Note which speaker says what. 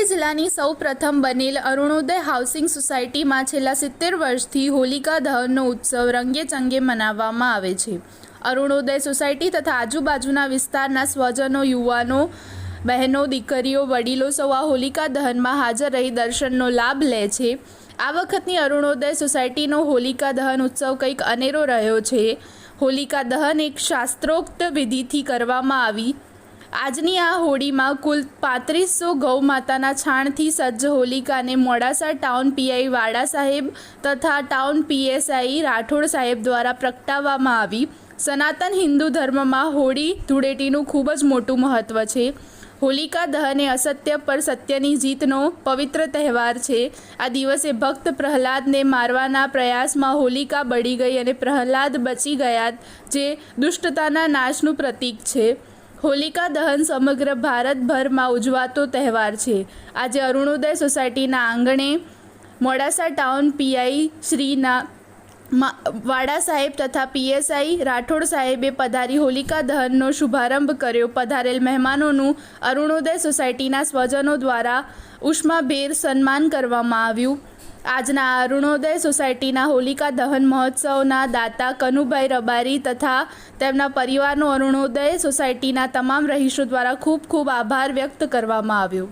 Speaker 1: જિલ્લાની સૌપ્રથમ બનેલ અરુણોદય હાઉસિંગ સોસાયટીમાં છેલ્લા 70 વર્ષથી હોલિકા દહનનો ઉત્સવ રંગેચંગે મનાવવામાં આવે છે। અરુણોદય સોસાયટી તથા આજુબાજુના વિસ્તારના સ્વજનો, યુવાનો, બહેનો, દીકરીઓ, વડીલો સૌ આ હોલિકા દહનમાં હાજર રહી દર્શનનો લાભ લે છે। આ વખતની અરુણોદય સોસાયટીનો હોલિકા દહન ઉત્સવ કંઈક અનેરો રહ્યો છે। હોલિકા દહન એક શાસ્ત્રોક્ત વિધિથી કરવામાં આવી। આજની આ હોળીમાં કુલ 3500 ગૌ માતાના છાણથી સજ્જ હોલિકાને મોડાસા ટાઉન પીઆઈ વાડા સાહેબ તથા ટાઉન પીએસઆઈ રાઠોડ સાહેબ દ્વારા પ્રગટાવવામાં આવી। સનાતન હિન્દુ ધર્મમાં હોળી ધૂળેટીનું ખૂબ જ મોટું મહત્ત્વ છે। હોલિકા દહન એ અસત્ય પર સત્યની જીતનો પવિત્ર તહેવાર છે। આ દિવસે ભક્ત પ્રહલાદને મારવાના પ્રયાસમાં હોલિકા બળી ગઈ અને પ્રહલાદ બચી ગયા, જે દુષ્ટતાના નાશનું પ્રતીક છે। હોલિકા દહન સમગ્ર ભારતભરમાં ઉજવાતો તહેવાર છે। આજે અરુણોદય સોસાયટીના આંગણે મોડાસા ટાઉન પીઆઈ શ્રીના વાડા સાહેબ તથા પીએસઆઈ રાઠોડ સાહેબે પધારી હોલિકા દહનનો શુભારંભ કર્યો। પધારેલ મહેમાનોનું અરુણોદય સોસાયટીના સ્વજનો દ્વારા ઉષ્માભેર સન્માન કરવામાં આવ્યું। આજના અરુણોદય સોસાયટીના હોલિકા દહન મહોત્સવના દાતા કનુભાઈ રબારી તથા તેમના પરિવારનો અરુણોદય સોસાયટીના તમામ રહીશો દ્વારા ખૂબ ખૂબ આભાર વ્યક્ત કરવામાં આવ્યો।